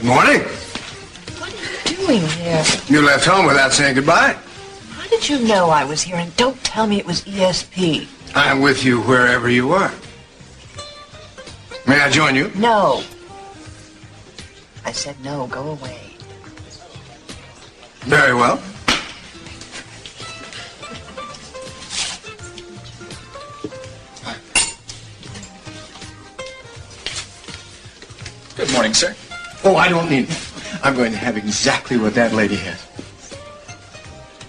Good morning. What are you doing here? You left home without saying goodbye. How did you know I was here? And don't tell me it was ESP. I'm with you wherever you are. May I join you? No. I said no, go away. Very well. Good morning, sir. Oh, I don't need it. I'm going to have exactly what that lady has.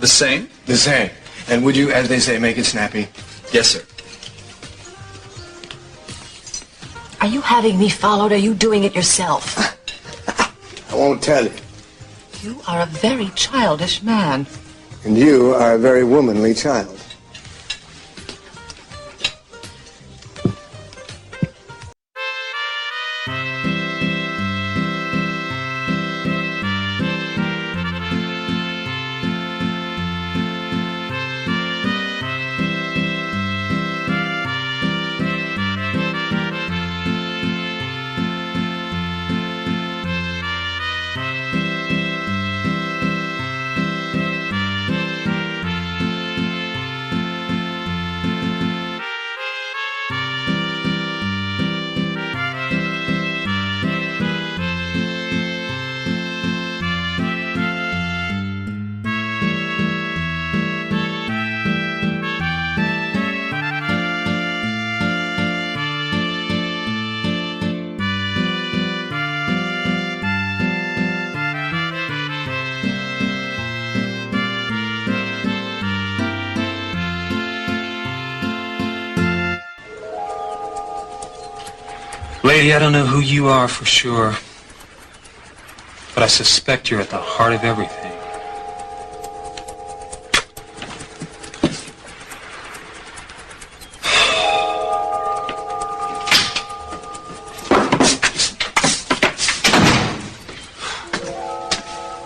The same? The same. And would you, as they say, make it snappy? Yes, sir. Are you having me followed? Or are you doing it yourself? I won't tell you. You are a very childish man. And you are a very womanly child. Lady, I don't know who you are for sure, but I suspect you're at the heart of everything.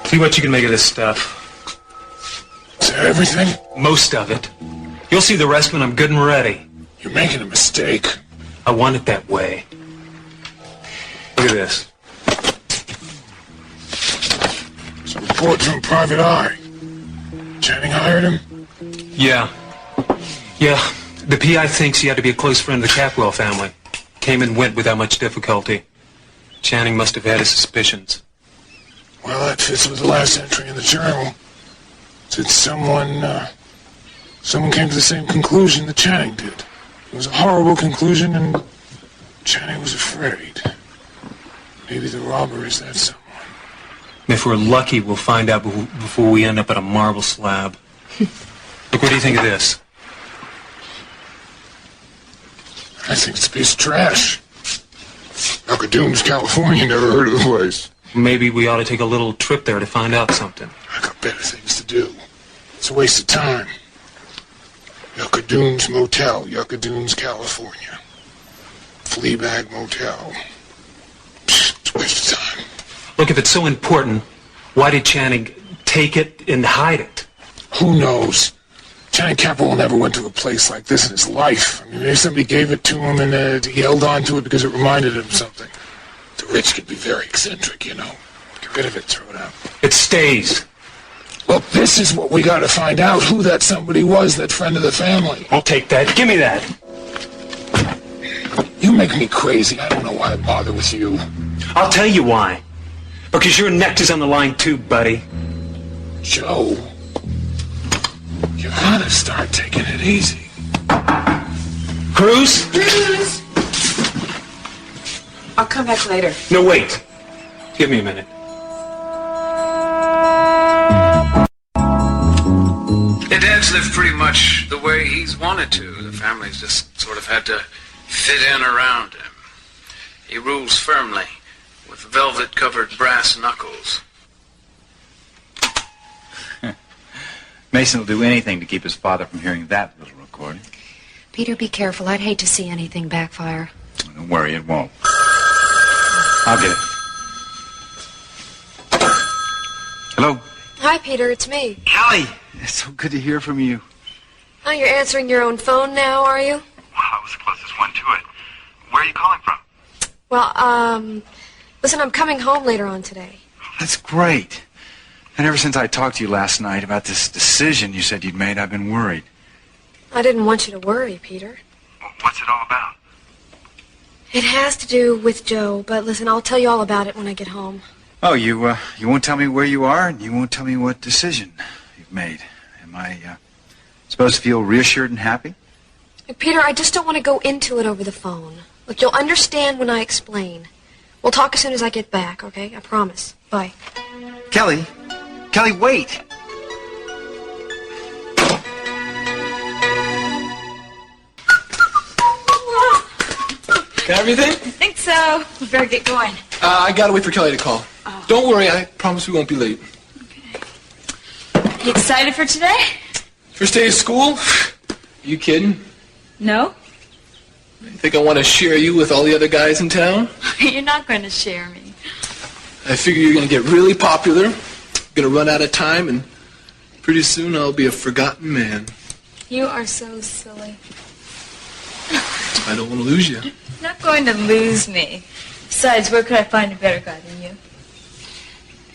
See what you can make of this stuff. Is that everything? Most of it. You'll see the rest when I'm good and ready. You're making a mistake. I want it that way. Look at this. It's a report from Private Eye. Channing hired him? Yeah. The PI thinks he had to be a close friend of the Capwell family. Came and went without much difficulty. Channing must have had his suspicions. Well, that fits with the last entry in the journal. Said someone came to the same conclusion that Channing did. It was a horrible conclusion, and Channing was afraid. Maybe the robber is that someone. If we're lucky, we'll find out before we end up at a marble slab. Look, what do you think of this? I think it's a piece of trash. Alcadunes, California, never heard of the place. Maybe we ought to take a little trip there to find out something. I got better things to do. It's a waste of time. Yucca Dunes Motel, Yucca Dunes, California. Fleabag Motel. It's a waste of time. Look, if it's so important, why did Channing take it and hide it? Who knows? Channing Capwell never went to a place like this in his life. I mean, maybe somebody gave it to him and he held on to it because it reminded him of something. The rich can be very eccentric, you know. Get rid of it, throw it out. It stays. Well, this is what we gotta find out, who that somebody was, that friend of the family. I'll take that. Give me that. You make me crazy. I don't know why I bother with you. I'll tell you why. Because your neck is on the line too, buddy. Joe, you gotta start taking it easy. Cruz? Cruz! I'll come back later. No, wait. Give me a minute. Dad's lived pretty much the way he's wanted to. The family's just sort of had to fit in around him. He rules firmly, with velvet-covered brass knuckles. Mason will do anything to keep his father from hearing that little recording. Peter, be careful. I'd hate to see anything backfire. Don't worry, it won't. I'll get it. Hello? Hi, Peter. It's me. Hallie! It's so good to hear from you. Oh, you're answering your own phone now, are you? Well, I was the closest one to it. Where are you calling from? Well, Listen, I'm coming home later on today. That's great. And ever since I talked to you last night about this decision you said you'd made, I've been worried. I didn't want you to worry, Peter. Well, what's it all about? It has to do with Joe, but listen, I'll tell you all about it when I get home. Oh, you won't tell me where you are, and you won't tell me what decision you've made. Am I supposed to feel reassured and happy? Peter, I just don't want to go into it over the phone. Look, you'll understand when I explain. We'll talk as soon as I get back, okay? I promise. Bye. Kelly! Kelly, wait! Got everything? I think so. We better get going. I gotta wait for Kelly to call. Oh. Don't worry, I promise we won't be late. You excited for today? First day of school? You kidding? No? You think I want to share you with all the other guys in town? You're not going to share me. I figure you're gonna get really popular, gonna run out of time, and pretty soon I'll be a forgotten man. You are so silly. I don't want to lose you. You're not going to lose me. Besides, where could I find a better guy than you?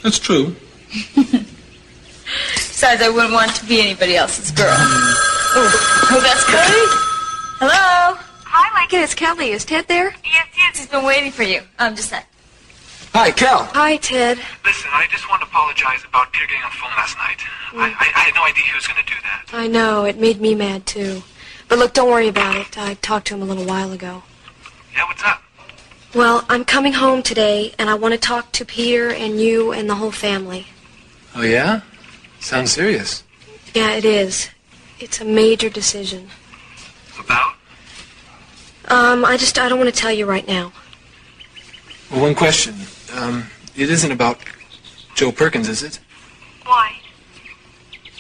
That's true. Besides, I wouldn't want to be anybody else's girl. Oh, that's Kelly? Hello? Hi, Lincoln. It's Kelly. Is Ted there? Yes, he's been waiting for you. Just that. Hi, Kel. Hi, Ted. Listen, I just want to apologize about Peter getting on the phone last night. I had no idea he was going to do that. I know. It made me mad, too. But look, don't worry about it. I talked to him a little while ago. Yeah, what's up? Well, I'm coming home today, and I want to talk to Peter and you and the whole family. Oh, yeah? Sounds serious. Yeah, it is. It's a major decision. About? I don't want to tell you right now. Well, one question. It isn't about Joe Perkins, is it? Why?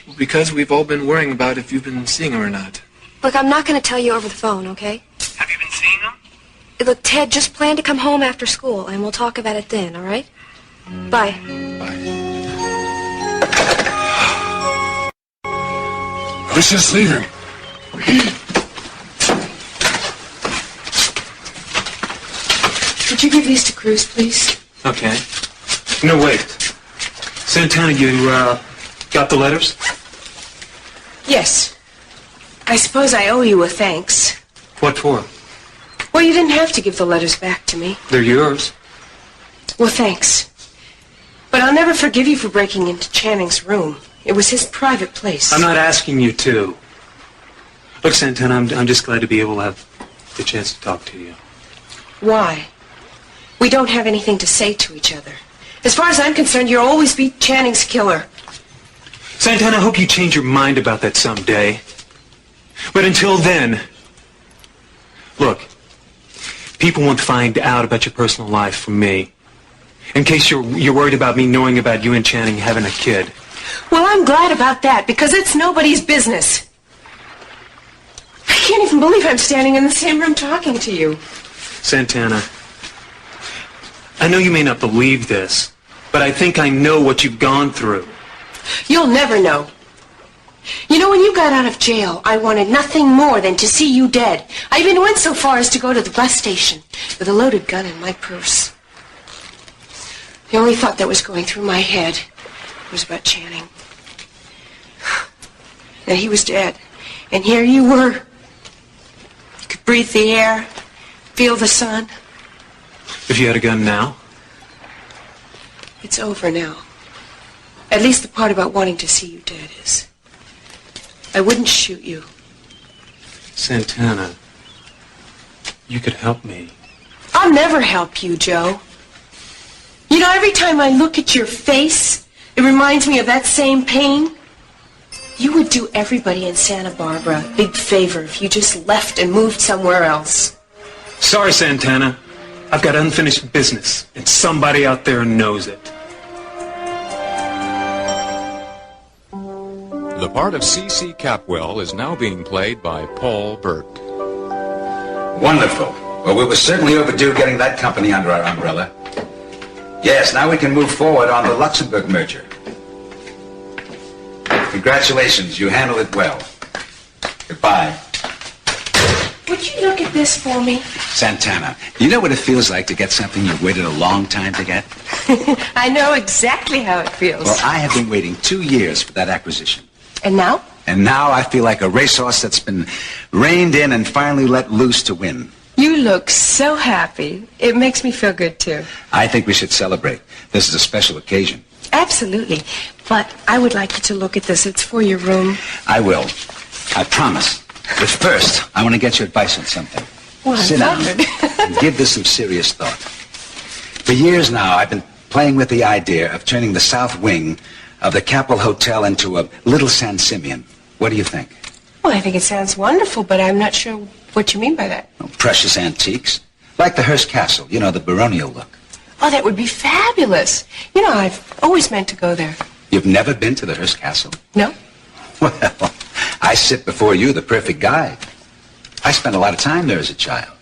Well, because we've all been worrying about if you've been seeing him or not. Look, I'm not going to tell you over the phone, okay? Have you been seeing him? Look, Ted, just plan to come home after school, and we'll talk about it then, all right? Bye. Bye. I was just leaving. Would you give these to Cruz, please? Okay. No, wait. Santana, you, got the letters? Yes. I suppose I owe you a thanks. What for? Well, you didn't have to give the letters back to me. They're yours. Well, thanks. But I'll never forgive you for breaking into Channing's room. It was his private place. I'm not asking you to. Look, Santana, I'm just glad to be able to have the chance to talk to you. Why? We don't have anything to say to each other. As far as I'm concerned, you'll always be Channing's killer. Santana, I hope you change your mind about that someday. But until then, look, people won't find out about your personal life from me. In case you're worried about me knowing about you and Channing having a kid. Well, I'm glad about that, because it's nobody's business. I can't even believe I'm standing in the same room talking to you. Santana, I know you may not believe this, but I think I know what you've gone through. You'll never know. You know, when you got out of jail, I wanted nothing more than to see you dead. I even went so far as to go to the bus station with a loaded gun in my purse. The only thought that was going through my head was about Channing. That he was dead. And here you were. You could breathe the air, feel the sun. If you had a gun now? It's over now. At least the part about wanting to see you dead is. I wouldn't shoot you. Santana, you could help me. I'll never help you, Joe. You know, every time I look at your face, it reminds me of that same pain. You would do everybody in Santa Barbara a big favor if you just left and moved somewhere else. Sorry, Santana. I've got unfinished business, and somebody out there knows it. The part of C.C. Capwell is now being played by Paul Burke. Wonderful. Well, we were certainly overdue getting that company under our umbrella. Yes, now we can move forward on the Luxembourg merger. Congratulations, you handled it well. Goodbye. Would Would you look at this for me? Santana, do you know what it feels like to get something you've waited a long time to get? I know exactly how it feels. Well, I have been waiting 2 years for that acquisition. And now? And now I feel like a racehorse that's been reined in and finally let loose to win. You look so happy. It makes me feel good, too. I think we should celebrate. This is a special occasion. Absolutely. But I would like you to look at this. It's for your room. I will. I promise. But first, I want to get your advice on something. Well, Sit down and give this some serious thought. For years now, I've been playing with the idea of turning the south wing of the Capitol Hotel into a little San Simeon. What do you think? Well, I think it sounds wonderful, but I'm not sure what you mean by that. Oh, precious antiques. Like the Hearst Castle, you know, the baronial look. Oh, that would be fabulous. You know, I've always meant to go there. You've never been to the Hearst Castle? No? Well, I sit before you, the perfect guide. I spent a lot of time there as a child.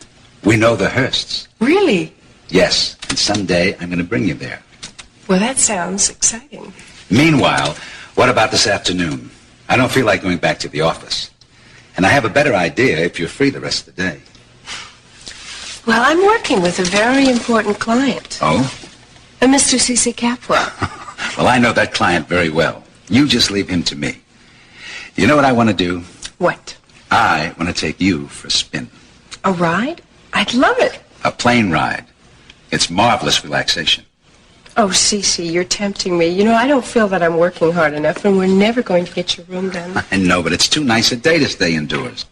We know the Hearsts. Really? Yes, and someday I'm going to bring you there. Well, that sounds exciting. Meanwhile, what about this afternoon? I don't feel like going back to the office. And I have a better idea if you're free the rest of the day. Well, I'm working with a very important client. Oh? A Mr. C.C. Capwell. Well, I know that client very well. You just leave him to me. You know what I want to do? What? I want to take you for a spin. A ride? I'd love it. A plane ride. It's marvelous relaxation. Oh, Cece, you're tempting me. You know, I don't feel that I'm working hard enough, and we're never going to get your room done. I know, but it's too nice a day to stay indoors.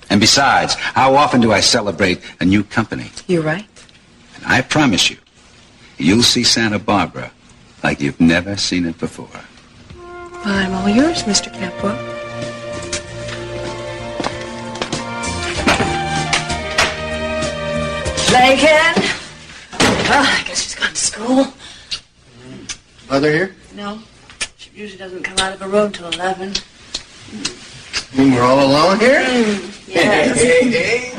And besides, how often do I celebrate a new company? You're right. And I promise you, you'll see Santa Barbara like you've never seen it before. Well, I'm all yours, Mr. Capwell. Lincoln? Well, I guess she's gone to school. Mother here? No. She usually doesn't come out of her room till 11. We're all alone here? Yes. Hey.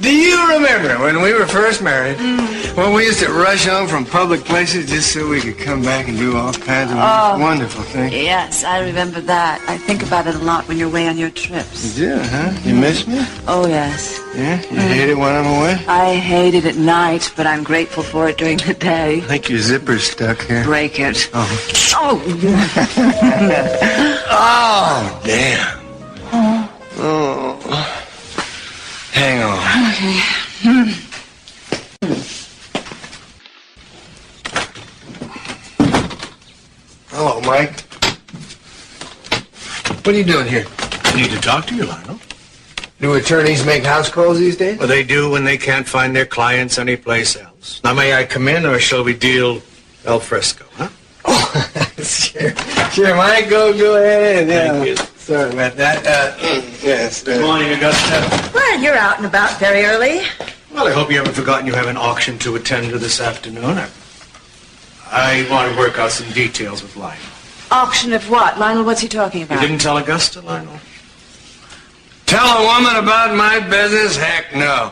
Do you remember when we were first married? When we used to rush home from public places just so we could come back and do all kinds of wonderful things? Yes, I remember that. I think about it a lot when you're away on your trips. You do, huh? You miss me? Oh, yes. Yeah? You hate it when I'm away? I hate it at night, but I'm grateful for it during the day. I think your zipper's stuck here. Break it. Oh. Oh! Oh, damn. Oh. Hang on. Okay. Hello, Mike. What are you doing here? I need to talk to you, Lionel. Do attorneys make house calls these days? Well, they do when they can't find their clients anyplace else. Now, may I come in, or shall we deal al fresco, huh? Oh, sure, Mike. Go ahead. Yeah. Thank you. Sorry about that. Yes. Good morning, Augusta. Well, you're out and about very early. Well, I hope you haven't forgotten you have an auction to attend to this afternoon. I want to work out some details with Lionel. Auction of what? Lionel, what's he talking about? You didn't tell Augusta, Lionel? Tell a woman about my business? Heck no.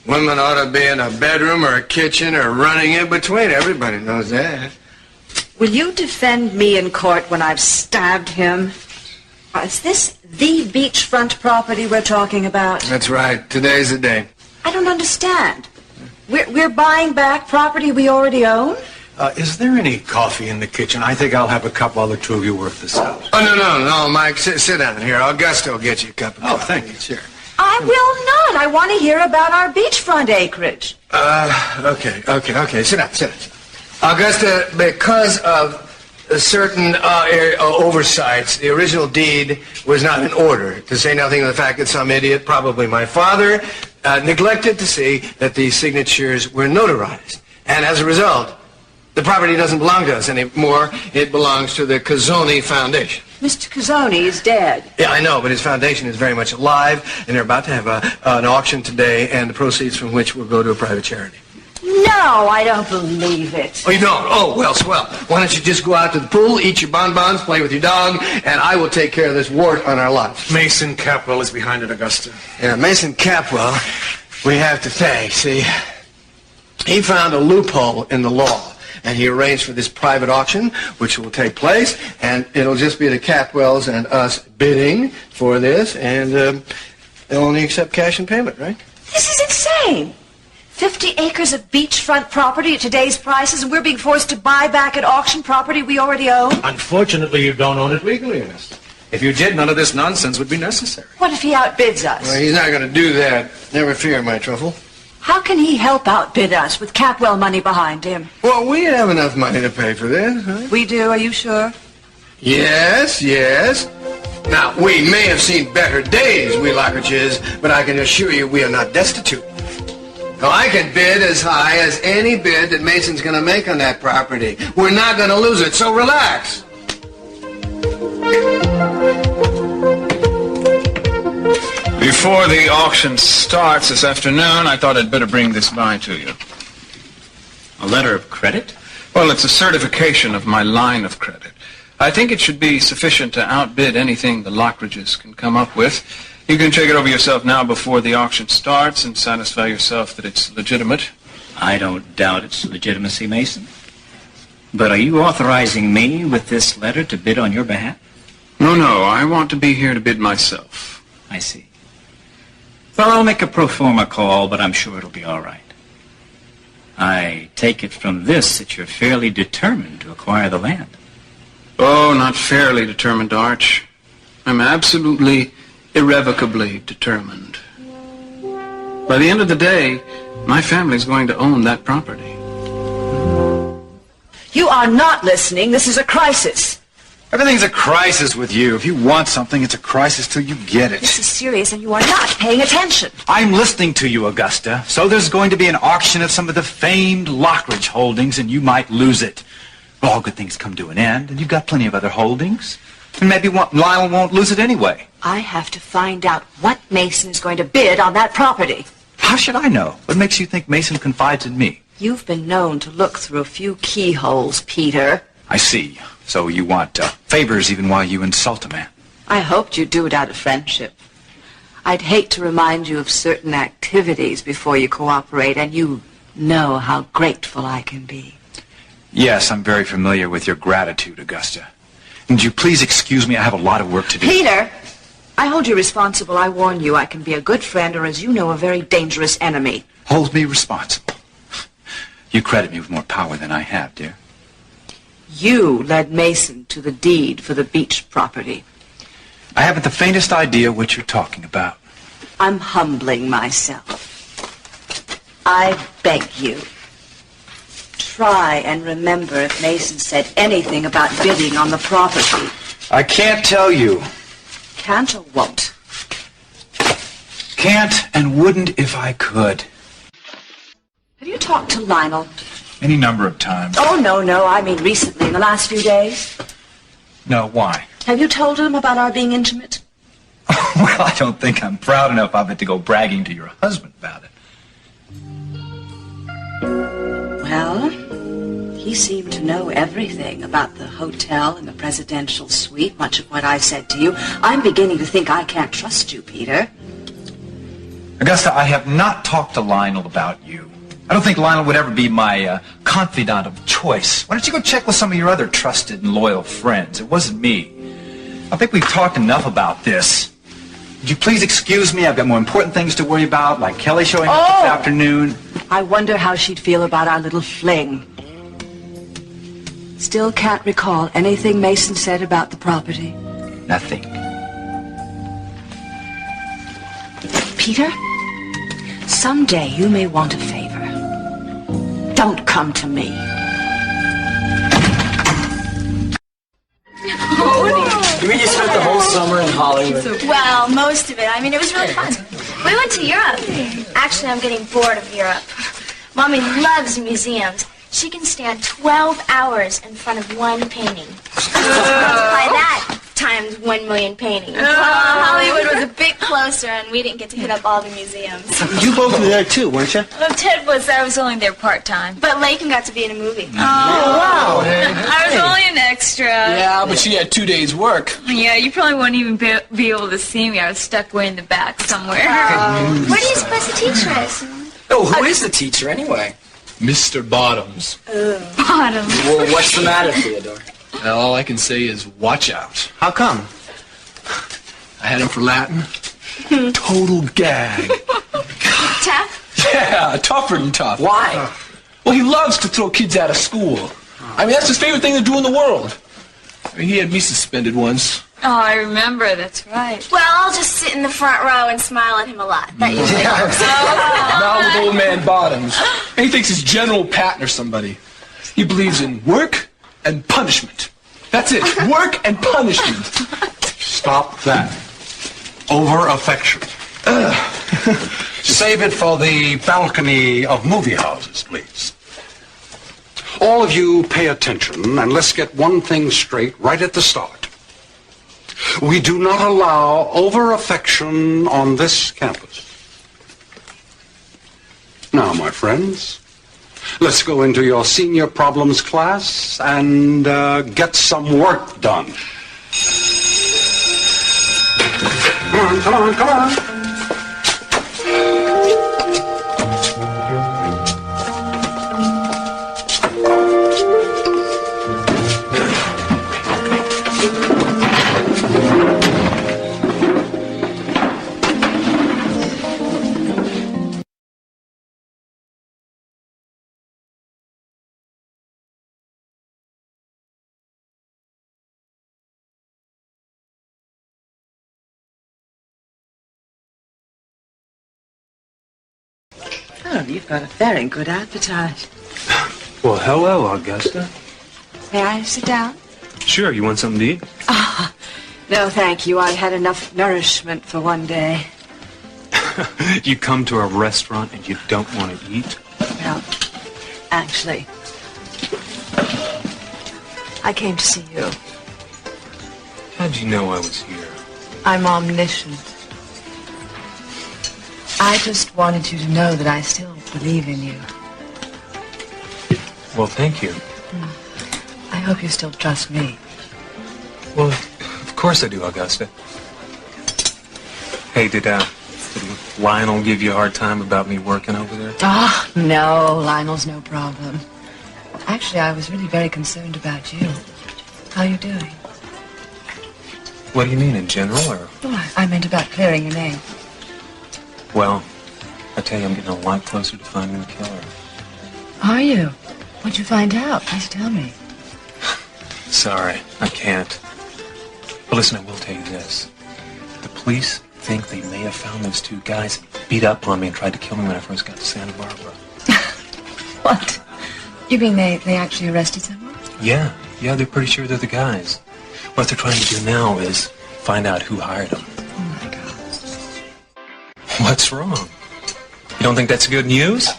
Women ought to be in a bedroom or a kitchen or running in between. Everybody knows that. Will you defend me in court when I've stabbed him? Is this the beachfront property we're talking about? That's right. Today's the day. I don't understand. We're buying back property we already own? Is there any coffee in the kitchen? I think I'll have a cup while the two of you work this out. Oh, no, Mike. Sit down here. Augusta will get you a cup of coffee. Thank you. Sure. I will not. I want to hear about our beachfront acreage. Okay. Sit down. Augusta, because of certain oversights, the original deed was not in order, to say nothing of the fact that some idiot, probably my father, neglected to see that the signatures were notarized. And as a result, the property doesn't belong to us anymore. It belongs to the Cazzoni Foundation. Mr. Cazzoni is dead. Yeah, I know, but his foundation is very much alive, and they're about to have an auction today, and the proceeds from which will go to a private charity. No, I don't believe it. Oh, you don't? Oh, well, swell. Why don't you just go out to the pool, eat your bonbons, play with your dog, and I will take care of this wart on our lots. Mason Capwell is behind it, Augusta. Yeah, Mason Capwell, we have to thank. See, he found a loophole in the law, and he arranged for this private auction, which will take place, and it'll just be the Capwells and us bidding for this, and They'll only accept cash and payment, right? This is insane. 50 acres of beachfront property at today's prices, and we're being forced to buy back at auction property we already own? Unfortunately, you don't own it legally, Ernest. If you did, none of this nonsense would be necessary. What if he outbids us? Well, he's not going to do that. Never fear, my truffle. How can he help outbid us with Capwell money behind him? Well, we have enough money to pay for this, huh? We do, are you sure? Yes, yes. Now, we may have seen better days, we Lockridges, but I can assure you we are not destitute. Now, I can bid as high as any bid that Mason's going to make on that property. We're not going to lose it, so relax. Before the auction starts this afternoon, I thought I'd better bring this by to you. A letter of credit? Well, it's a certification of my line of credit. I think it should be sufficient to outbid anything the Lockridges can come up with. You can check it over yourself now before the auction starts and satisfy yourself that it's legitimate. I don't doubt its legitimacy, Mason. But are you authorizing me with this letter to bid on your behalf? No, I want to be here to bid myself. I see. Well, I'll make a pro forma call, but I'm sure it'll be all right. I take it from this that you're fairly determined to acquire the land. Oh, not fairly determined, Arch. I'm absolutely, irrevocably determined. By the end of the day, my family's going to own that property. You are not listening. This is a crisis. Everything's a crisis with you. If you want something, it's a crisis till you get it. This is serious, and you are not paying attention. I'm listening to you, Augusta. So there's going to be an auction of some of the famed Lockridge holdings, and you might lose it. Well, all good things come to an end, and you've got plenty of other holdings. And maybe Lyle won't lose it anyway. I have to find out what Mason is going to bid on that property. How should I know? What makes you think Mason confides in me? You've been known to look through a few keyholes, Peter. I see. So you want favors even while you insult a man. I hoped you'd do it out of friendship. I'd hate to remind you of certain activities before you cooperate, and you know how grateful I can be. Yes, I'm very familiar with your gratitude, Augusta. Would you please excuse me? I have a lot of work to do. Peter! I hold you responsible. I warn you, I can be a good friend or, as you know, a very dangerous enemy. Hold me responsible. You credit me with more power than I have, dear. You led Mason to the deed for the beach property. I haven't the faintest idea what you're talking about. I'm humbling myself. I beg you, try and remember if Mason said anything about bidding on the property. I can't tell you. Can't or won't? Can't and wouldn't if I could. Have you talked to Lionel? Any number of times. Oh, no, I mean recently, in the last few days. No, why? Have you told him about our being intimate? Well, I don't think I'm proud enough of it to go bragging to your husband about it. Well, he seemed to know everything about the hotel and the presidential suite, much of what I said to you. I'm beginning to think I can't trust you, Peter. Augusta, I have not talked to Lionel about you. I don't think Lionel would ever be my confidant of choice. Why don't you go check with some of your other trusted and loyal friends? It wasn't me. I think we've talked enough about this. Would you please excuse me? I've got more important things to worry about, like Kelly showing up this afternoon. I wonder how she'd feel about our little fling. Still can't recall anything Mason said about the property. Nothing. Peter, someday you may want a favor. Don't come to me. You mean you spent the whole summer in Hollywood? Well, most of it. I mean, it was really fun. We went to Europe. Actually, I'm getting bored of Europe. Mommy loves museums. She can stand 12 hours in front of one painting. By that, times 1 million paintings. Hollywood was a bit closer, and we didn't get to hit up all the museums. You both were there too, weren't you? Well, Ted I was only there part-time. But Lakin got to be in a movie. Oh, wow. I was only an extra. Yeah, but she had 2 days' work. Yeah, you probably wouldn't even be able to see me. I was stuck way in the back somewhere. What are you supposed to teach us? Oh, who is the teacher anyway? Mr. Bottoms. Bottoms. Well, what's the matter, Theodore? Well, all I can say is watch out. How come? I had him for Latin. Total gag. Tough? Yeah, tougher than tough. Why? Well, he loves to throw kids out of school. I mean, that's his favorite thing to do in the world. I mean, he had me suspended once. Oh, I remember. That's right. Well, I'll just sit in the front row and smile at him a lot. That usually helps. Now with old man Bottoms. And he thinks he's General Patton or somebody. He believes in work and punishment. That's it. Work and punishment. Stop that. Over-affection. Save it for the balcony of movie houses, please. All of you pay attention, and let's get one thing straight right at the start. We do not allow over-affection on this campus. Now, my friends, let's go into your senior problems class and get some work done. Come on, come on, come on. Oh, you've got a very good appetite. Well, hello, Augusta. May I sit down? Sure, you want something to eat? Ah, no, thank you. I had enough nourishment for one day. You come to a restaurant and you don't want to eat? Well, actually, I came to see you. How'd you know I was here? I'm omniscient. I just wanted you to know that I still believe in you. Well, thank you. I hope you still trust me. Well, of course I do, Augusta. Hey, did Lionel give you a hard time about me working over there? Ah, no, Lionel's no problem. Actually, I was really very concerned about you. How are you doing? What do you mean, in general, or? Oh, I meant about clearing your name. Well, I tell you, I'm getting a lot closer to finding the killer. Are you? What'd you find out? Please tell me. Sorry, I can't. But listen, I will tell you this. The police think they may have found those two guys that beat up on me and tried to kill me when I first got to Santa Barbara. What? You mean they actually arrested someone? Yeah, they're pretty sure they're the guys. What they're trying to do now is find out who hired them. Oh, my God. What's wrong? You don't think that's good news?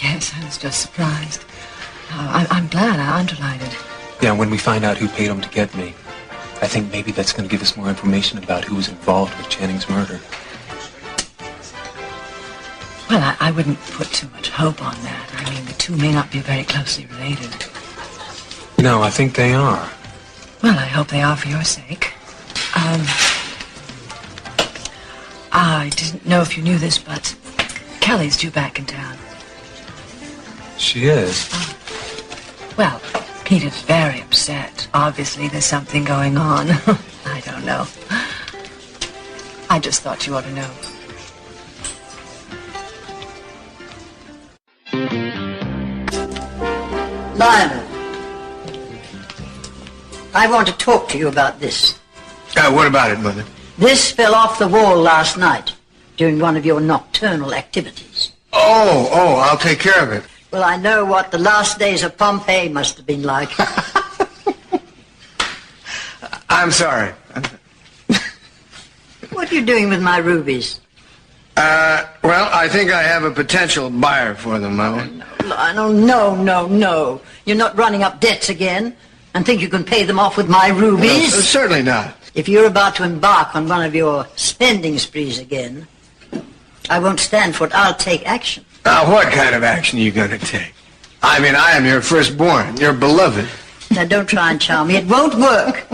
Yes, I was just surprised. I'm glad I underlined it. Yeah, when we find out who paid them to get me, I think maybe that's going to give us more information about who was involved with Channing's murder. Well, I wouldn't put too much hope on that. I mean, the two may not be very closely related. No, I think they are. Well, I hope they are for your sake. I didn't know if you knew this, but Kelly's due back in town. She is? Well, Peter's very upset. Obviously, there's something going on. I don't know. I just thought you ought to know. Lionel, I want to talk to you about this. What about it, Mother? This fell off the wall last night during one of your nocturnal activities. Oh, I'll take care of it. Well, I know what the last days of Pompeii must have been like. I'm sorry. What are you doing with my rubies? Well, I think I have a potential buyer for them, Mother. Lionel, no. You're not running up debts again and think you can pay them off with my rubies? No, certainly not. If you're about to embark on one of your spending sprees again, I won't stand for it. I'll take action. Now, what kind of action are you going to take? I mean, I am your firstborn, your beloved. Now, don't try and charm me. It won't work.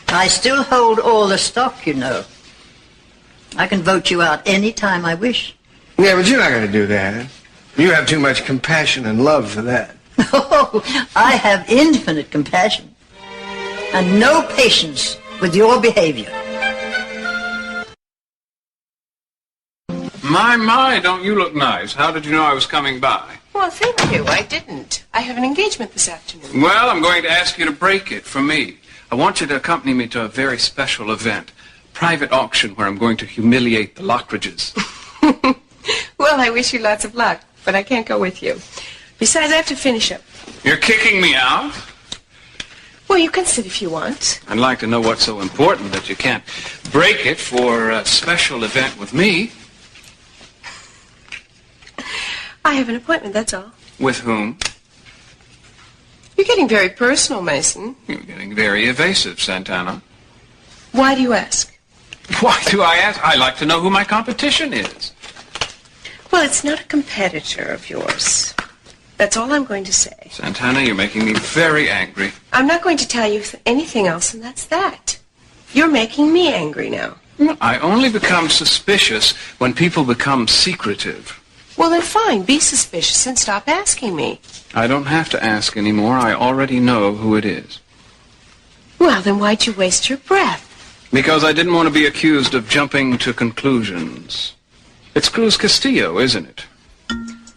I still hold all the stock, you know. I can vote you out any time I wish. Yeah, but you're not going to do that. You have too much compassion and love for that. Oh, I have infinite compassion and no patience with your behavior. My, don't you look nice. How did you know I was coming by? Well, thank you. I didn't. I have an engagement this afternoon. Well, I'm going to ask you to break it for me. I want you to accompany me to a very special event. Private auction where I'm going to humiliate the Lockridges. Well, I wish you lots of luck, but I can't go with you. Besides, I have to finish up. You're kicking me out? Well, you can sit if you want. I'd like to know what's so important that you can't break it for a special event with me. I have an appointment, that's all. With whom? You're getting very personal, Mason. You're getting very evasive, Santana. Why do you ask? Why do I ask? I like to know who my competition is. Well, it's not a competitor of yours. That's all I'm going to say. Santana, you're making me very angry. I'm not going to tell you anything else, and that's that. You're making me angry now. I only become suspicious when people become secretive. Well, then fine. Be suspicious and stop asking me. I don't have to ask anymore. I already know who it is. Well, then why'd you waste your breath? Because I didn't want to be accused of jumping to conclusions. It's Cruz Castillo, isn't it?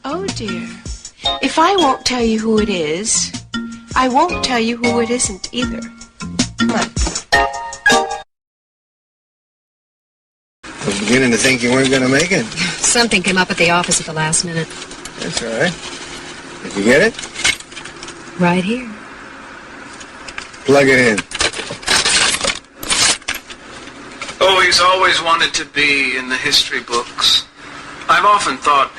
Oh, dear. If I won't tell you who it is, I won't tell you who it isn't either. Come on. I was beginning to think you weren't going to make it. Something came up at the office at the last minute. That's all right. Did you get it? Right here. Plug it in. Oh, he's always wanted to be in the history books. I've often thought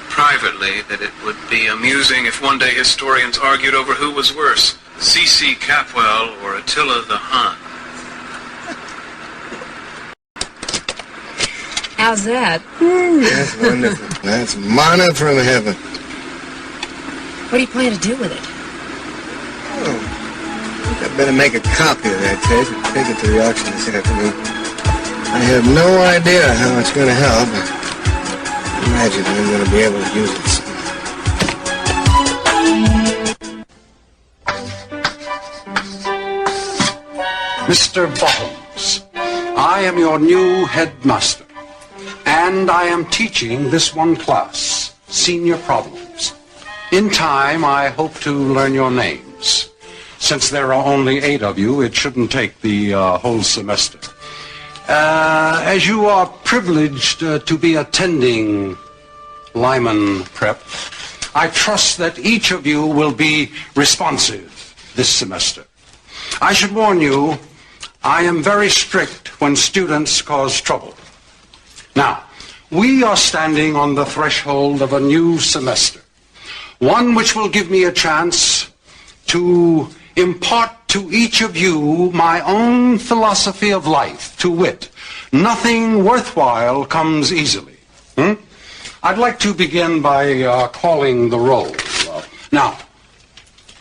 privately that it would be amusing if one day historians argued over who was worse, C.C. Capwell or Attila the Hun. How's that? That's wonderful. That's manna from heaven. What do you plan to do with it? Oh, I think I better make a copy of that tape and take it to the auction this afternoon. I have no idea how it's going to help, but I imagine I'm going to be able to use it soon. Mr. Bottoms, I am your new headmaster, and I am teaching this one class, Senior Problems. In time, I hope to learn your names. Since there are only 8 of you, it shouldn't take the whole semester. As you are privileged to be attending Lyman Prep, I trust that each of you will be responsive this semester. I should warn you, I am very strict when students cause trouble. Now, we are standing on the threshold of a new semester, one which will give me a chance to impart to each of you my own philosophy of life, to wit, nothing worthwhile comes easily. I'd like to begin by calling the roll. Now,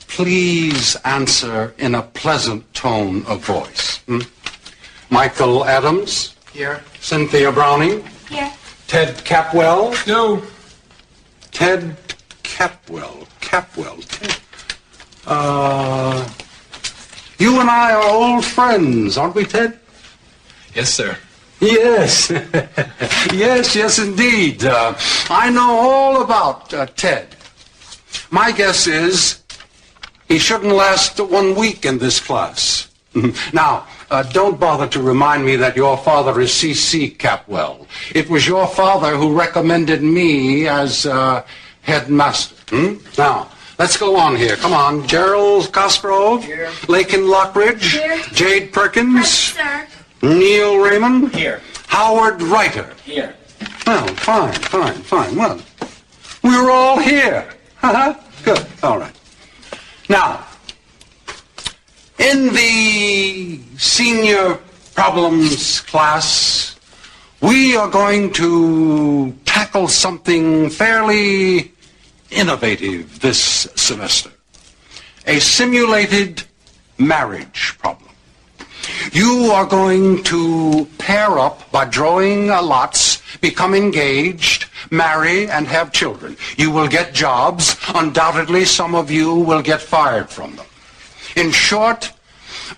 please answer in a pleasant tone of voice. Michael Adams? Here. Cynthia Browning? Here. Ted Capwell? No. Ted Capwell. Ted. You and I are old friends, aren't we, Ted? Yes, sir. Yes. yes, indeed. I know all about Ted. My guess is he shouldn't last 1 week in this class. Now, don't bother to remind me that your father is C.C. Capwell. It was your father who recommended me as headmaster. Now, let's go on here. Come on. Gerald Cosgrove. Here. Lakin Lockridge. Here. Jade Perkins. Sir. Neil Raymond. Here. Howard Reiter. Here. Well, fine. Well, we're all here. Good. All right. Now, in the Senior Problems class, we are going to tackle something fairly innovative this semester. A simulated marriage problem. You are going to pair up by drawing lots, become engaged, marry, and have children. You will get jobs. Undoubtedly, some of you will get fired from them. In short,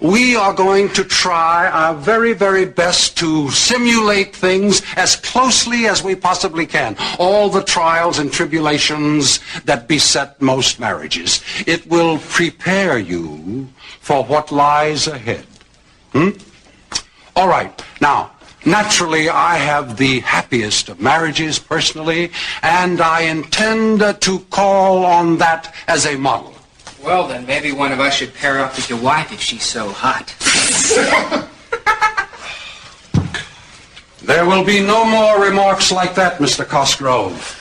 we are going to try our very, very best to simulate things as closely as we possibly can. All the trials and tribulations that beset most marriages. It will prepare you for what lies ahead. All right. Now, naturally, I have the happiest of marriages personally, and I intend to call on that as a model. Well, then maybe one of us should pair up with your wife if she's so hot. There will be no more remarks like that, Mr. Cosgrove.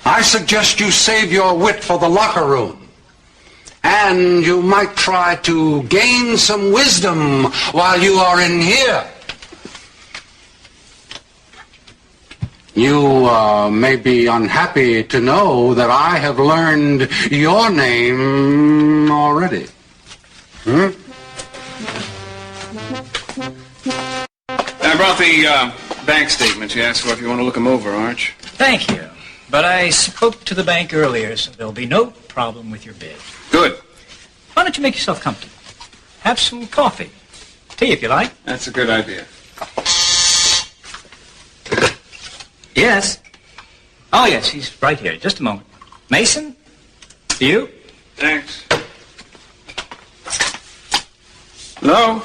I suggest you save your wit for the locker room. And you might try to gain some wisdom while you are in here. You may be unhappy to know that I have learned your name already. I brought the bank statements you asked for if you want to look them over, Arch. Thank you. But I spoke to the bank earlier, so there'll be no problem with your bid. Good. Why don't you make yourself comfortable? Have some coffee. Tea, if you like. That's a good idea. Yes. Oh, yes, he's right here. Just a moment. Mason? You? Thanks. Hello?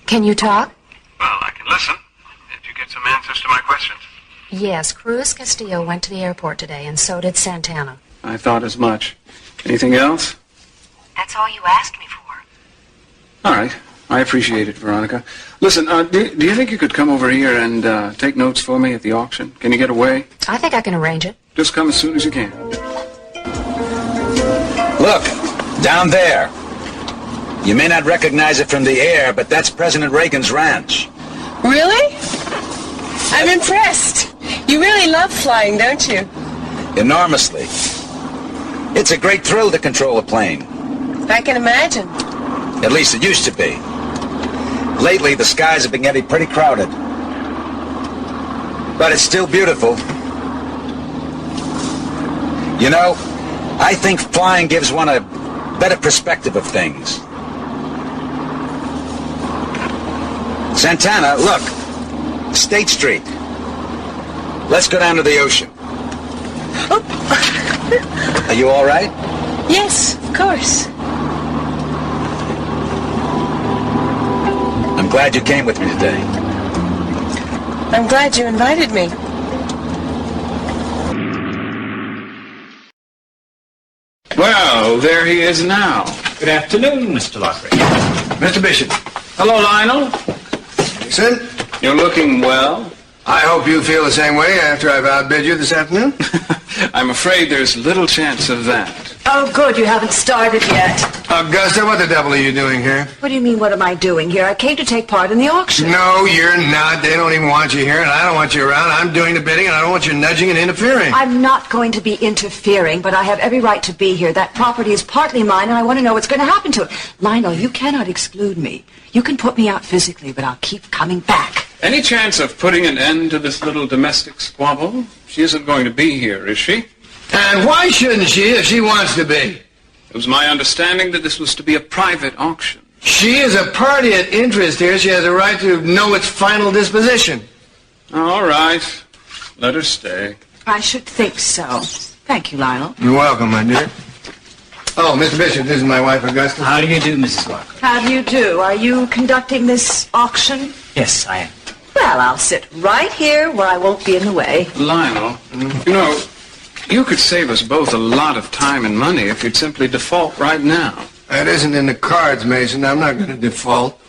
Can you talk? Well, I can listen. Did you get some answers to my questions? Yes, Cruz Castillo went to the airport today, and so did Santana. I thought as much. Anything else? That's all you asked me for. All right. I appreciate it, Veronica. Listen, do you think you could come over here and take notes for me at the auction? Can you get away? I think I can arrange it. Just come as soon as you can. Look, down there. You may not recognize it from the air, but that's President Reagan's ranch. Really? I'm impressed. You really love flying, don't you? Enormously. It's a great thrill to control a plane. I can imagine. At least it used to be. Lately, the skies have been getting pretty crowded. But it's still beautiful. You know, I think flying gives one a better perspective of things. Santana, look. State Street. Let's go down to the ocean. Are you all right? Yes, of course. I'm glad you came with me today. I'm glad you invited me. Well, there he is now. Good afternoon, Mr. Lockridge. Mr. Bishop. Hello, Lionel. Mason. You're looking well. I hope you feel the same way after I've outbid you this afternoon. I'm afraid there's little chance of that. Oh, good, you haven't started yet. Augusta, what the devil are you doing here? What do you mean, what am I doing here? I came to take part in the auction. No, you're not. They don't even want you here, and I don't want you around. I'm doing the bidding, and I don't want you nudging and interfering. I'm not going to be interfering, but I have every right to be here. That property is partly mine, and I want to know what's going to happen to it. Lionel, you cannot exclude me. You can put me out physically, but I'll keep coming back. Any chance of putting an end to this little domestic squabble? She isn't going to be here, is she? And why shouldn't she if she wants to be? It was my understanding that this was to be a private auction. She is a party at interest here. She has a right to know its final disposition. All right. Let her stay. I should think so. Thank you, Lionel. You're welcome, my dear. Oh, Mr. Bishop, this is my wife, Augusta. How do you do, Mrs. Lockridge? How do you do? Are you conducting this auction? Yes, I am. Well, I'll sit right here where I won't be in the way. Lionel, you know, you could save us both a lot of time and money if you'd simply default right now. That isn't in the cards, Mason. I'm not going to default.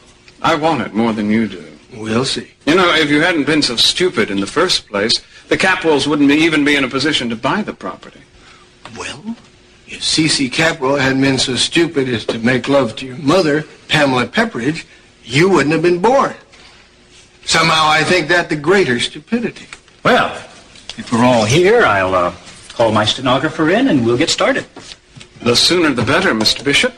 I want it more than you do. We'll see. You know, if you hadn't been so stupid in the first place, the Capwells wouldn't even be in a position to buy the property. Well, if C.C. Capwell hadn't been so stupid as to make love to your mother, Pamela Pepperidge, you wouldn't have been born. Somehow I think that the greater stupidity. Well, if we're all here, I'll call my stenographer in and we'll get started. The sooner the better, Mr. Bishop.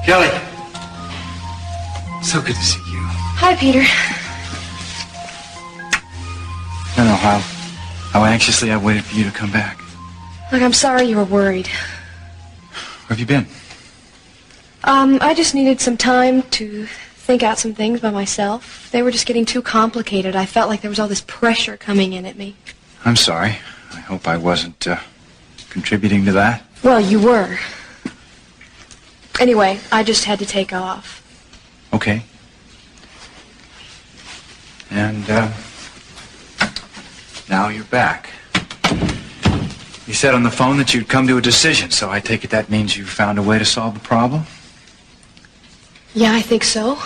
Kelly. So good to see you. Hi, Peter. don't know how anxiously I waited for you to come back. Look, I'm sorry you were worried. Where have you been? I just needed some time to think out some things by myself. They were just getting too complicated. I felt like there was all this pressure coming in at me. I'm sorry. I hope I wasn't contributing to that. Well, you were. Anyway, I just had to take off. Okay. And now you're back. You said on the phone that you'd come to a decision, so I take it that means you found a way to solve the problem? Yeah, I think so.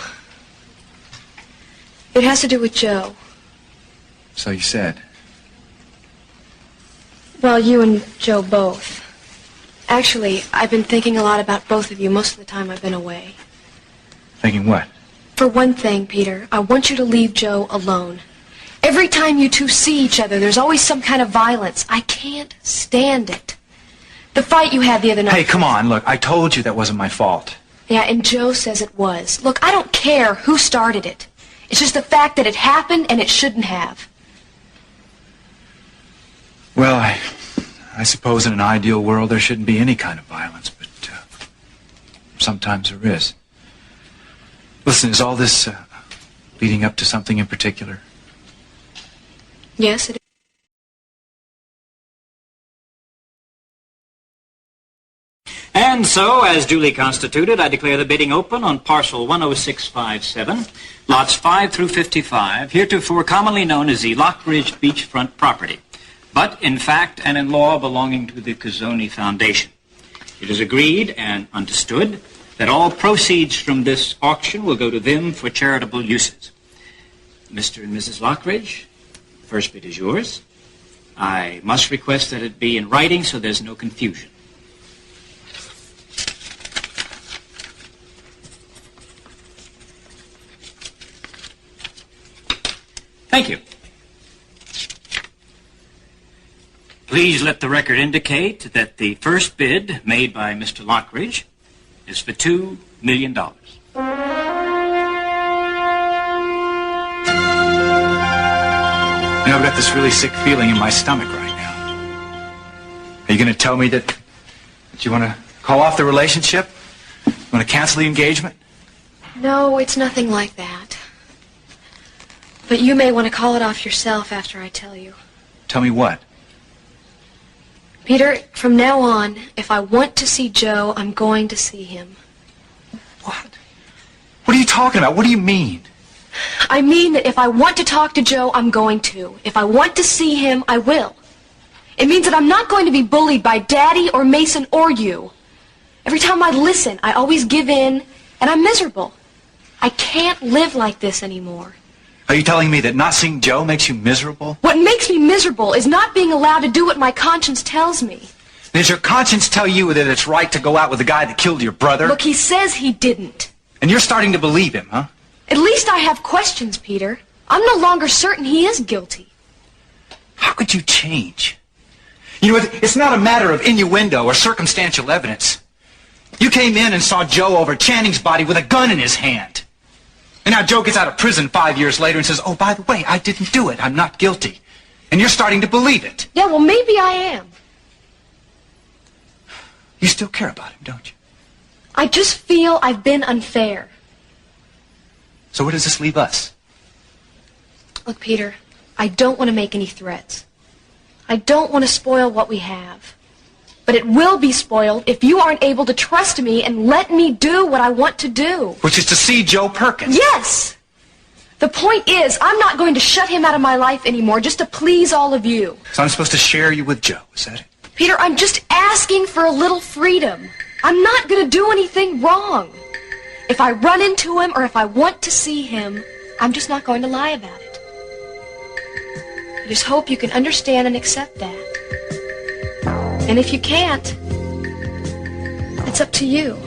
It has to do with Joe. So you said. Well, you and Joe both. Actually, I've been thinking a lot about both of you most of the time I've been away. Thinking what? For one thing, Peter, I want you to leave Joe alone. Every time you two see each other, there's always some kind of violence. I can't stand it. The fight you had the other night... Hey, come on, look, I told you that wasn't my fault. Yeah, and Joe says it was. Look, I don't care who started it. It's just the fact that it happened and it shouldn't have. Well, I suppose in an ideal world there shouldn't be any kind of violence, but sometimes there is. Listen, is all this leading up to something in particular? Yes, it is. And so, as duly constituted, I declare the bidding open on parcel 10657, lots 5 through 55, heretofore commonly known as the Lockridge Beachfront property, but in fact and in law belonging to the Cuzzoni Foundation. It is agreed and understood that all proceeds from this auction will go to them for charitable uses. Mr. and Mrs. Lockridge, the first bid is yours. I must request that it be in writing so there's no confusion. Thank you. Please let the record indicate that the first bid made by Mr. Lockridge is for $2 million. You know, I've got this really sick feeling in my stomach right now. Are you going to tell me that you want to call off the relationship? You want to cancel the engagement? No, it's nothing like that. But you may want to call it off yourself after I tell you. Tell me what? Peter, from now on, if I want to see Joe, I'm going to see him. What? What are you talking about? What do you mean? I mean that if I want to talk to Joe, I'm going to. If I want to see him, I will. It means that I'm not going to be bullied by Daddy or Mason or you. Every time I listen, I always give in, and I'm miserable. I can't live like this anymore. Are you telling me that not seeing Joe makes you miserable? What makes me miserable is not being allowed to do what my conscience tells me. Does your conscience tell you that it's right to go out with the guy that killed your brother? Look, he says he didn't. And you're starting to believe him, huh? At least I have questions, Peter. I'm no longer certain he is guilty. How could you change? You know, it's not a matter of innuendo or circumstantial evidence. You came in and saw Joe over Channing's body with a gun in his hand. And now Joe gets out of prison 5 years later and says, oh, by the way, I didn't do it. I'm not guilty. And you're starting to believe it. Yeah, well, maybe I am. You still care about him, don't you? I just feel I've been unfair. So where does this leave us? Look, Peter, I don't want to make any threats. I don't want to spoil what we have. But it will be spoiled if you aren't able to trust me and let me do what I want to do. Which is to see Joe Perkins. Yes! The point is, I'm not going to shut him out of my life anymore just to please all of you. So I'm supposed to share you with Joe, is that it? Peter, I'm just asking for a little freedom. I'm not going to do anything wrong. If I run into him or if I want to see him, I'm just not going to lie about it. I just hope you can understand and accept that. And if you can't, it's up to you.